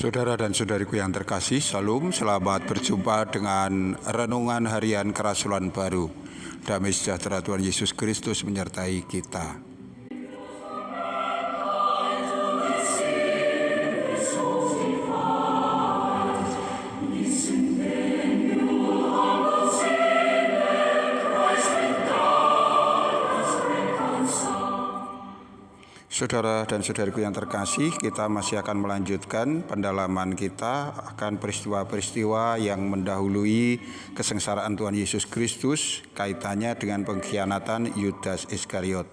Saudara dan saudariku yang terkasih, Salam, selamat berjumpa dengan Renungan Harian Kerasulan Baru. Damai sejahtera Tuhan Yesus Kristus menyertai kita. Saudara dan saudariku yang terkasih, kita masih akan melanjutkan pendalaman kita akan peristiwa-peristiwa yang mendahului kesengsaraan Tuhan Yesus Kristus, kaitannya dengan pengkhianatan Yudas Iskariot.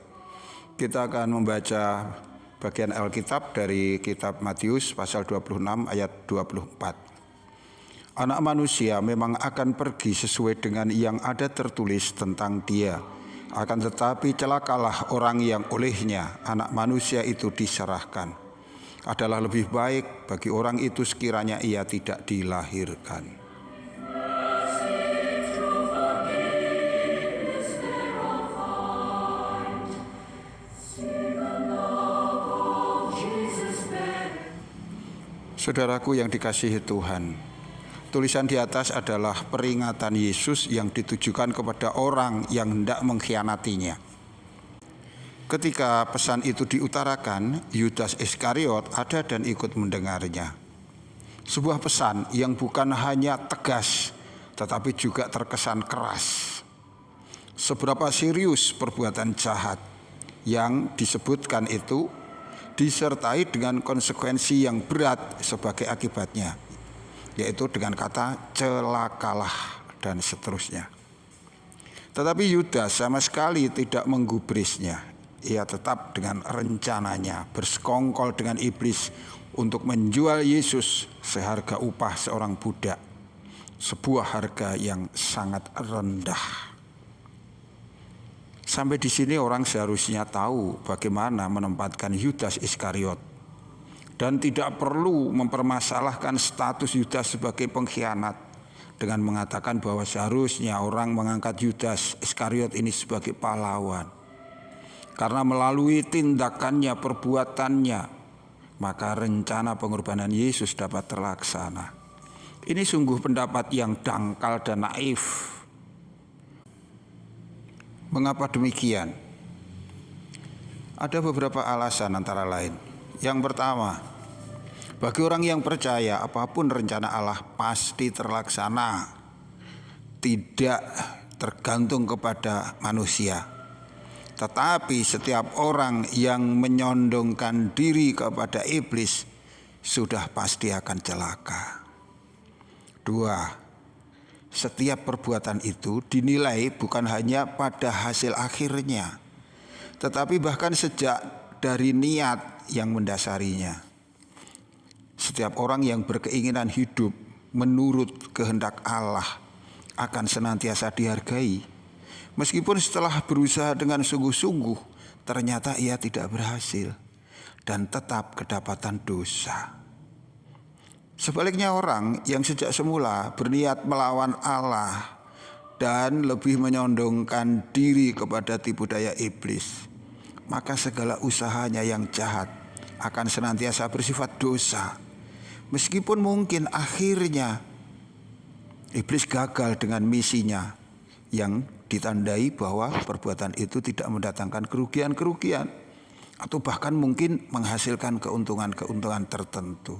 Kita akan membaca bagian Alkitab dari kitab Matius pasal 26 ayat 24. Anak manusia memang akan pergi sesuai dengan yang ada tertulis tentang dia. Akan tetapi celakalah orang yang olehnya anak manusia itu diserahkan. Adalah lebih baik bagi orang itu sekiranya ia tidak dilahirkan. Saudaraku yang dikasihi Tuhan, tulisan di atas adalah peringatan Yesus yang ditujukan kepada orang yang hendak mengkhianatinya. Ketika pesan itu diutarakan, Yudas Iskariot ada dan ikut mendengarnya. Sebuah pesan yang bukan hanya tegas, tetapi juga terkesan keras. Seberapa serius perbuatan jahat yang disebutkan itu disertai dengan konsekuensi yang berat sebagai akibatnya, yaitu dengan kata celakalah dan seterusnya. Tetapi Yudas sama sekali tidak menggubrisnya. Ia tetap dengan rencananya bersekongkol dengan iblis untuk menjual Yesus seharga upah seorang budak, sebuah harga yang sangat rendah. Sampai di sini orang seharusnya tahu bagaimana menempatkan Yudas Iskariot dan tidak perlu mempermasalahkan status Yudas sebagai pengkhianat dengan mengatakan bahwa seharusnya orang mengangkat Yudas Iskariot ini sebagai pahlawan. Karena melalui tindakannya, perbuatannya, maka rencana pengorbanan Yesus dapat terlaksana. Ini sungguh pendapat yang dangkal dan naif. Mengapa demikian? Ada beberapa alasan antara lain. Yang pertama, bagi orang yang percaya apapun rencana Allah pasti terlaksana, tidak tergantung kepada manusia. Tetapi setiap orang yang menyondongkan diri kepada iblis sudah pasti akan celaka. Dua, setiap perbuatan itu dinilai bukan hanya pada hasil akhirnya, tetapi bahkan sejak dari niat yang mendasarinya. Setiap orang yang berkeinginan hidup menurut kehendak Allah akan senantiasa dihargai, meskipun setelah berusaha dengan sungguh-sungguh ternyata ia tidak berhasil dan tetap kedapatan dosa. Sebaliknya orang yang sejak semula berniat melawan Allah dan lebih menyondongkan diri kepada tipu daya iblis, maka segala usahanya yang jahat akan senantiasa bersifat dosa. Meskipun mungkin akhirnya iblis gagal dengan misinya yang ditandai bahwa perbuatan itu tidak mendatangkan kerugian-kerugian atau bahkan mungkin menghasilkan keuntungan-keuntungan tertentu.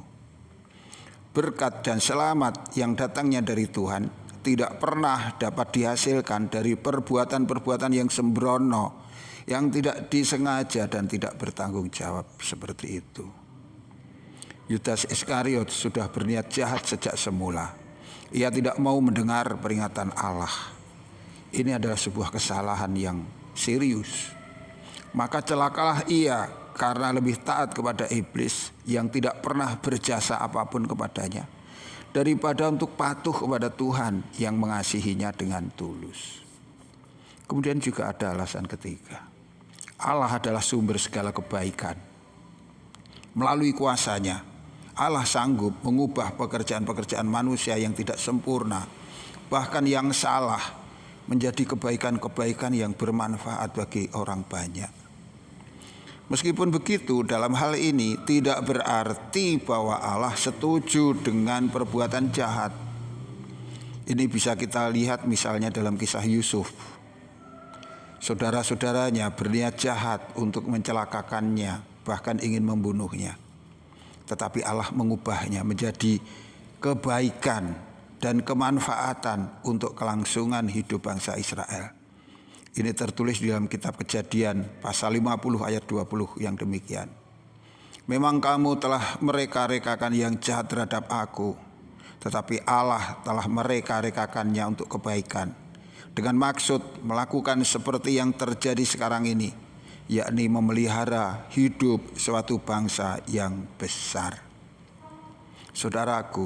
Berkat dan selamat yang datangnya dari Tuhan tidak pernah dapat dihasilkan dari perbuatan-perbuatan yang sembrono, yang tidak disengaja dan tidak bertanggung jawab seperti itu. Yudas Iskariot sudah berniat jahat sejak semula. Ia tidak mau mendengar peringatan Allah. Ini adalah sebuah kesalahan yang serius. Maka celakalah ia karena lebih taat kepada iblis yang tidak pernah berjasa apapun kepadanya, daripada untuk patuh kepada Tuhan yang mengasihinya dengan tulus. Kemudian juga ada alasan ketiga. Allah adalah sumber segala kebaikan. Melalui kuasanya, Allah sanggup mengubah pekerjaan-pekerjaan manusia yang tidak sempurna, bahkan yang salah, menjadi kebaikan-kebaikan yang bermanfaat bagi orang banyak. Meskipun begitu, dalam hal ini tidak berarti bahwa Allah setuju dengan perbuatan jahat. Ini bisa kita lihat misalnya dalam kisah Yusuf. Saudara-saudaranya berniat jahat untuk mencelakakannya, bahkan ingin membunuhnya. Tetapi Allah mengubahnya menjadi kebaikan dan kemanfaatan untuk kelangsungan hidup bangsa Israel. Ini tertulis di dalam kitab Kejadian pasal 50 ayat 20 yang demikian. Memang kamu telah mereka-rekakan yang jahat terhadap aku, tetapi Allah telah mereka-rekakannya untuk kebaikan, dengan maksud melakukan seperti yang terjadi sekarang ini, yakni memelihara hidup suatu bangsa yang besar. Saudaraku,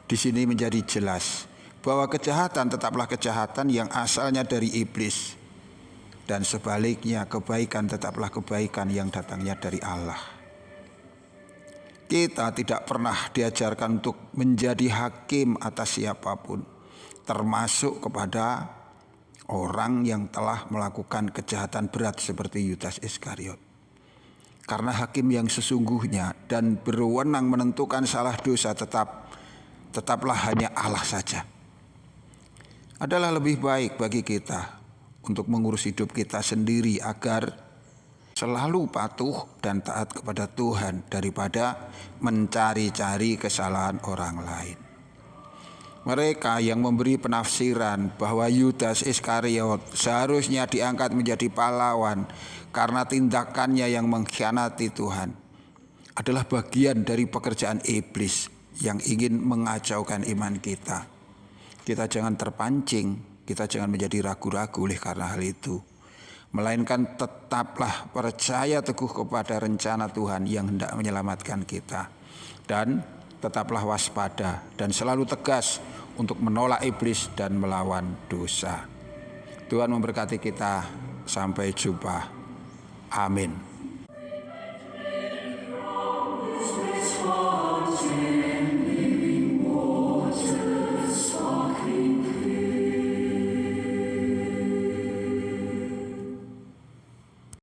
di sini menjadi jelas bahwa kejahatan tetaplah kejahatan yang asalnya dari iblis, dan sebaliknya kebaikan tetaplah kebaikan yang datangnya dari Allah. Kita tidak pernah diajarkan untuk menjadi hakim atas siapapun, termasuk kepada orang yang telah melakukan kejahatan berat seperti Yudas Iskariot. Karena hakim yang sesungguhnya dan berwenang menentukan salah dosa tetaplah hanya Allah saja. Adalah lebih baik bagi kita untuk mengurus hidup kita sendiri agar selalu patuh dan taat kepada Tuhan daripada mencari-cari kesalahan orang lain. Mereka yang memberi penafsiran bahwa Yudas Iskariot seharusnya diangkat menjadi pahlawan karena tindakannya yang mengkhianati Tuhan adalah bagian dari pekerjaan iblis yang ingin mengacaukan iman kita. Kita jangan terpancing, kita jangan menjadi ragu-ragu oleh karena hal itu. Melainkan tetaplah percaya teguh kepada rencana Tuhan yang hendak menyelamatkan kita. Dan tetaplah waspada dan selalu tegas untuk menolak iblis dan melawan dosa. Tuhan memberkati kita. Sampai jumpa. Amin.